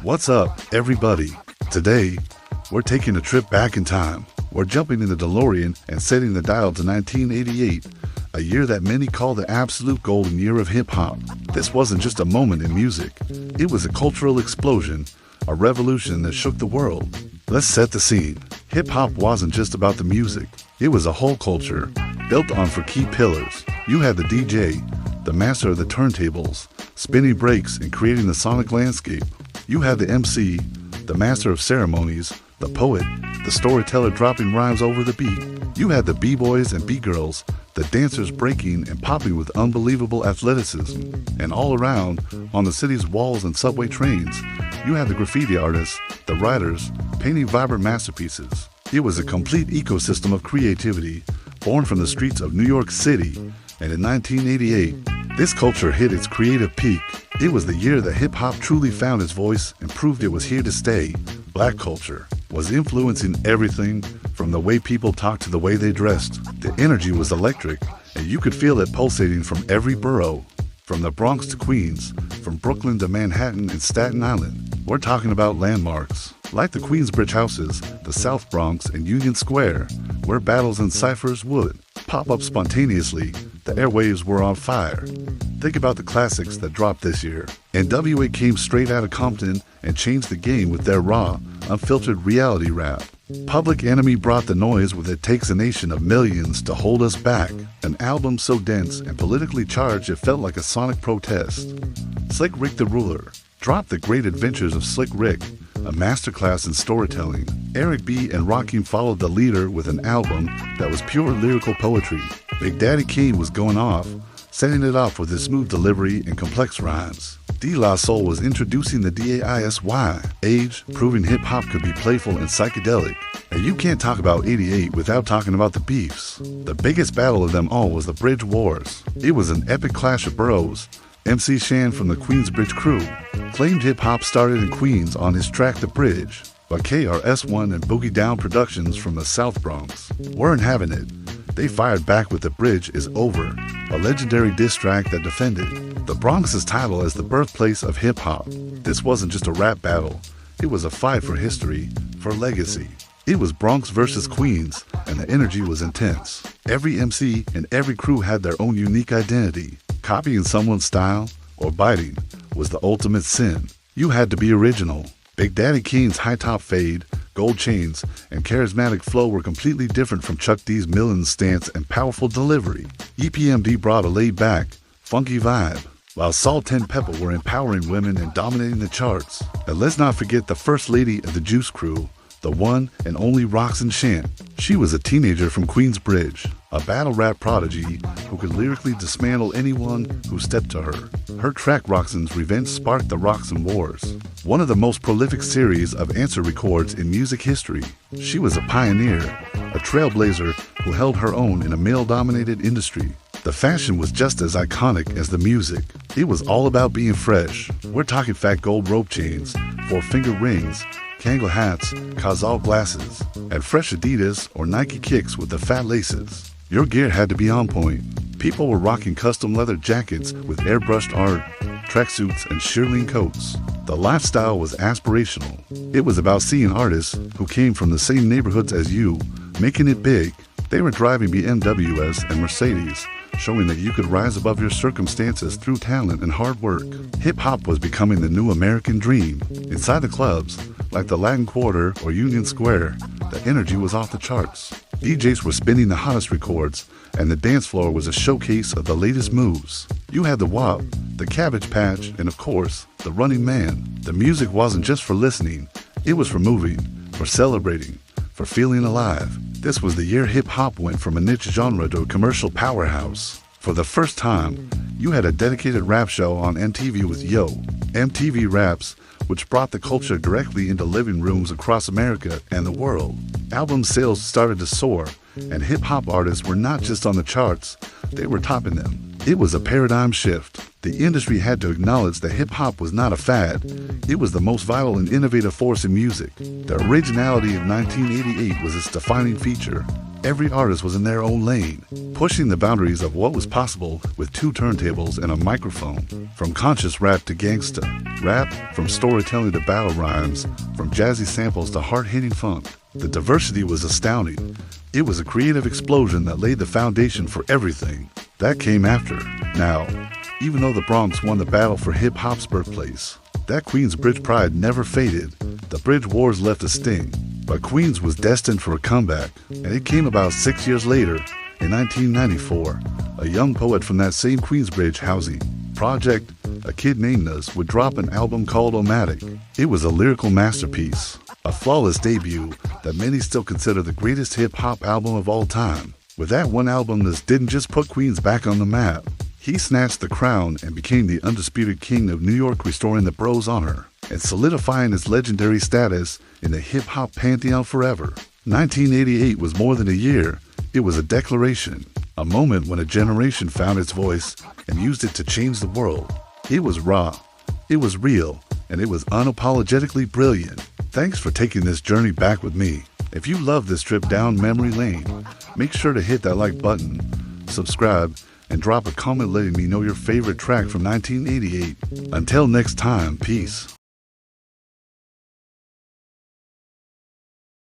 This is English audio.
What's up, everybody? Today, we're taking a trip back in time. We're jumping in the DeLorean and setting the dial to 1988, a year that many call the absolute golden year of hip-hop. This wasn't just a moment in music. It was a cultural explosion, a revolution that shook the world. Let's set the scene. Hip-hop wasn't just about the music. It was a whole culture, built on four key pillars. You had the DJ, the master of the turntables, spinning breaks and creating the sonic landscape. You had the MC, the master of ceremonies, the poet, the storyteller dropping rhymes over the beat. You had the b-boys and b-girls, the dancers breaking and popping with unbelievable athleticism. And all around, on the city's walls and subway trains, you had the graffiti artists, the writers, painting vibrant masterpieces. It was a complete ecosystem of creativity, born from the streets of New York City. And in 1988, this culture hit its creative peak. It was the year that hip-hop truly found its voice and proved it was here to stay. Black culture was influencing everything from the way people talked to the way they dressed. The energy was electric, and you could feel it pulsating from every borough. From the Bronx to Queens, from Brooklyn to Manhattan and Staten Island. We're talking about landmarks, like the Queensbridge houses, the South Bronx and Union Square, where battles and ciphers would pop up spontaneously. The airwaves were on fire. Think about the classics that dropped this year. NWA came straight out of Compton and changed the game with their raw, unfiltered reality rap. Public Enemy brought the noise with It Takes a Nation of Millions to Hold Us Back, an album so dense and politically charged it felt like a sonic protest. Slick Rick the Ruler dropped The Great Adventures of Slick Rick, a masterclass in storytelling. Eric B. and Rakim followed the leader with an album that was pure lyrical poetry. Big Daddy Kane was going off, setting it off with his smooth delivery and complex rhymes. De La Soul was introducing the DAISY age, proving hip-hop could be playful and psychedelic. And you can't talk about 88 without talking about the beefs. The biggest battle of them all was the Bridge Wars. It was an epic clash of boroughs. MC Shan from the Queensbridge crew claimed hip-hop started in Queens on his track The Bridge, but KRS-One and Boogie Down Productions from the South Bronx weren't having it. They fired back with The Bridge Is Over, a legendary diss track that defended the Bronx's title as the birthplace of hip-hop. This wasn't just a rap battle, it was a fight for history, for legacy. It was Bronx versus Queens, and the energy was intense. Every MC and every crew had their own unique identity. Copying someone's style, or biting, was the ultimate sin. You had to be original. Big Daddy Kane's high-top fade, gold chains, and charismatic flow were completely different from Chuck D's Millen stance and powerful delivery. EPMD brought a laid-back, funky vibe, while Salt and Pepper were empowering women and dominating the charts. And let's not forget the first lady of the Juice Crew, the one and only Roxanne Shant. She was a teenager from Queensbridge, a battle rap prodigy who could lyrically dismantle anyone who stepped to her. Her track Roxanne's Revenge sparked the Roxanne Wars, one of the most prolific series of answer records in music history. She was a pioneer, a trailblazer who held her own in a male-dominated industry. The fashion was just as iconic as the music. It was all about being fresh. We're talking fat gold rope chains, four-finger rings, Kangol hats, Cazal glasses, and fresh Adidas or Nike kicks with the fat laces. Your gear had to be on point. People were rocking custom leather jackets with airbrushed art, tracksuits, and shearling coats. The lifestyle was aspirational. It was about seeing artists who came from the same neighborhoods as you, making it big. They were driving BMWs and Mercedes, showing that you could rise above your circumstances through talent and hard work. Hip-hop was becoming the new American dream. Inside the clubs, like the Latin Quarter or Union Square, the energy was off the charts. DJs were spinning the hottest records, and the dance floor was a showcase of the latest moves. You had the WAP, the Cabbage Patch, and of course, the Running Man. The music wasn't just for listening, it was for moving, for celebrating, for feeling alive. This was the year hip-hop went from a niche genre to a commercial powerhouse. For the first time, you had a dedicated rap show on MTV with Yo! MTV Raps, which brought the culture directly into living rooms across America and the world. Album sales started to soar, and hip-hop artists were not just on the charts, they were topping them. It was a paradigm shift. The industry had to acknowledge that hip-hop was not a fad. It was the most vital and innovative force in music. The originality of 1988 was its defining feature. Every artist was in their own lane, pushing the boundaries of what was possible with 2 turntables and a microphone. From conscious rap to gangsta rap, from storytelling to battle rhymes, from jazzy samples to hard-hitting funk. The diversity was astounding. It was a creative explosion that laid the foundation for everything that came after. Now, even though the Bronx won the battle for hip-hop's birthplace, that Queensbridge pride never faded. The bridge wars left a sting, but Queens was destined for a comeback, and it came about 6 years later, in 1994. A young poet from that same Queensbridge housing project, a kid named Us, would drop an album called Omatic. It was a lyrical masterpiece, a flawless debut that many still consider the greatest hip-hop album of all time. With that one album, Nas didn't just put Queens back on the map. He snatched the crown and became the undisputed king of New York, restoring the Bros' honor and solidifying his legendary status in the hip-hop pantheon forever. 1988 was more than a year. It was a declaration, a moment when a generation found its voice and used it to change the world. It was raw, it was real, and it was unapologetically brilliant. Thanks for taking this journey back with me. If you love this trip down memory lane, make sure to hit that like button, subscribe, and drop a comment letting me know your favorite track from 1988. Until next time, peace.